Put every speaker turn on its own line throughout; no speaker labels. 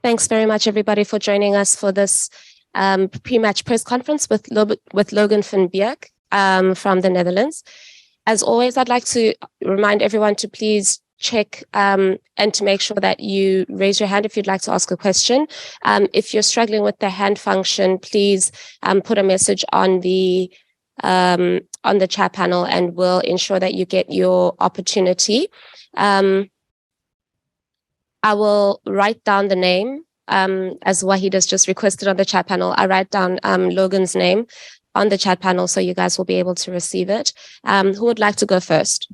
Thanks very much, everybody, for joining us for this pre-match press conference with Logan van Beek from the Netherlands. As always, I'd like to remind everyone to please check and to make sure that you raise your hand if you'd like to ask a question. If you're struggling with the hand function, please put a message on the chat panel, and we'll ensure that you get your opportunity. I will write down the name, as Wahid has just requested on the chat panel. I write down Logan's name on the chat panel so you guys will be able to receive it. Who would like to go first?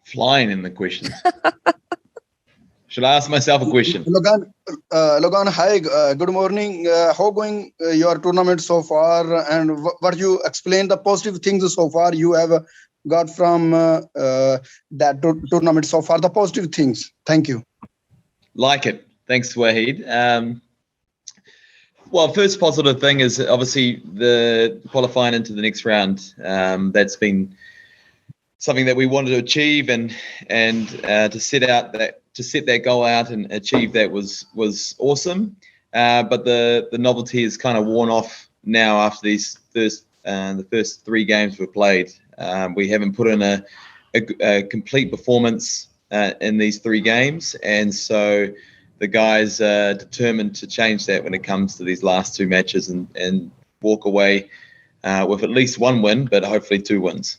Flying in the questions. Should I ask myself a question?
Logan, hi, good morning. How going your tournament so far, and what you explain the positive things so far you have got from that tournament so far, the positive things. Thank you.
Like it. Thanks, Wahid. Well, first positive thing is obviously the qualifying into the next round. That's been something that we wanted to achieve, and to set that goal out and achieve that was awesome. But the novelty is kind of worn off now after these the first 3 games were played. We haven't put in a complete performance in these 3 games, and so the guys are determined to change that when it comes to these last 2 matches and walk away with at least 1 win, but hopefully 2 wins.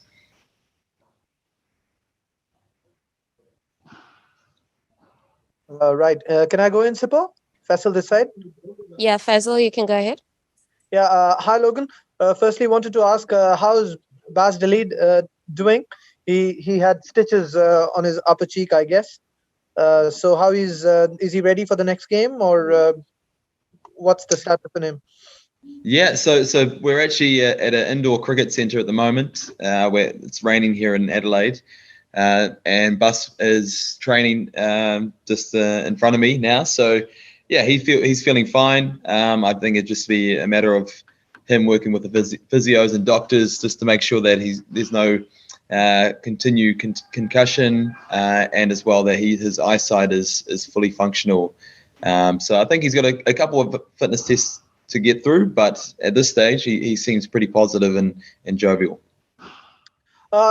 Right. Can I go in, Sipo? Faisal this side?
Yeah, Faisal, you can go ahead.
Yeah. Hi, Logan. Firstly, wanted to ask how's Bas Delete doing? He had stitches on his upper cheek, I guess. So how is he ready for the next game, or what's the status on him?
Yeah, so we're actually at an indoor cricket centre at the moment, where it's raining here in Adelaide. And Bus is training just in front of me now. So, yeah, he's feeling fine. I think it'd just be a matter of him working with the physios and doctors just to make sure that there's no continued concussion, and as well that his eyesight is fully functional. So I think he's got a couple of fitness tests to get through, but at this stage he seems pretty positive and jovial.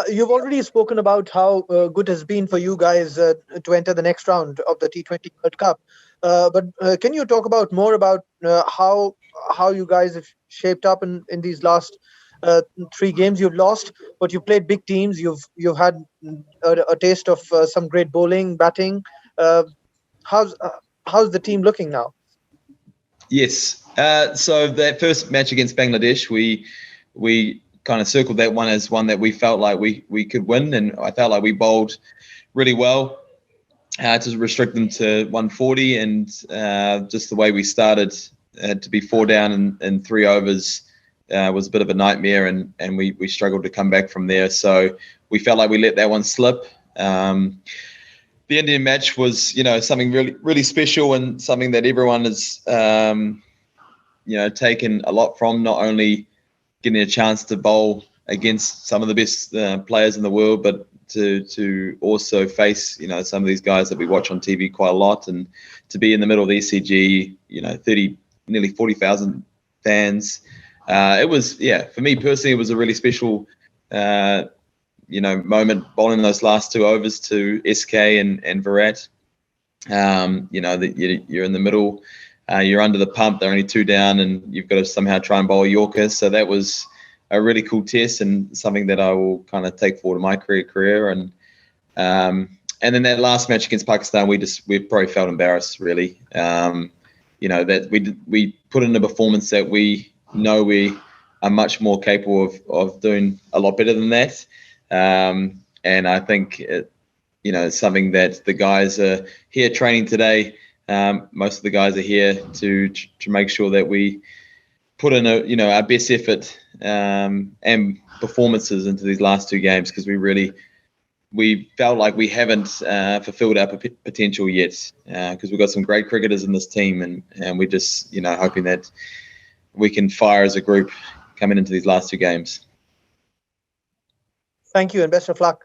You've already spoken about how good it has been for you guys to enter the next round of the T20 World Cup. But can you talk about more about how you guys have shaped up in these last 3 games you've lost, but you played big teams. You've had a taste of some great bowling, batting. How's the team looking now?
Yes. So that first match against Bangladesh, we kind of circled that one as one that we felt like we could win, and I felt like we bowled really well to restrict them to 140, and just the way we started to be 4 down in 3 overs was a bit of a nightmare, and we struggled to come back from there. So we felt like we let that one slip. The Indian match was, something really, really special, and something that everyone has, taken a lot from, not only getting a chance to bowl against some of the best players in the world, but to also face, some of these guys that we watch on TV quite a lot, and to be in the middle of the ECG, nearly 40,000 fans. It was, for me personally, it was a really special, moment bowling those last 2 overs to SK and Virat. That you're in the middle, you're under the pump, they're only 2 down, and you've got to somehow try and bowl a Yorker. So that was a really cool test, and something that I will kind of take forward in my career. And then that last match against Pakistan, we probably felt embarrassed, really. That we put in a performance that we know we are much more capable of doing a lot better than that. And I think it's something that the guys are here training today. Most of the guys are here to make sure that we put in our best effort and performances into these last 2 games, because we really we felt like we haven't fulfilled our potential yet, because we've got some great cricketers in this team, and we're just hoping that we can fire as a group coming into these last two games.
Thank you and best of luck.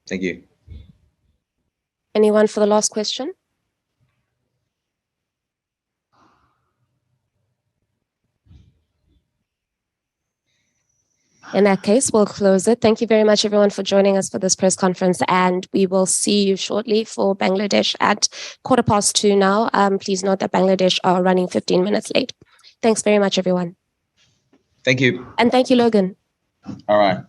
Thank you.
Anyone for the last question? In that case, we'll close it. Thank you very much, everyone, for joining us for this press conference, and we will see you shortly for Bangladesh at 2:15 now. Please note that Bangladesh are running 15 minutes late. Thanks very much, everyone.
Thank you.
And thank you, Logan.
All right.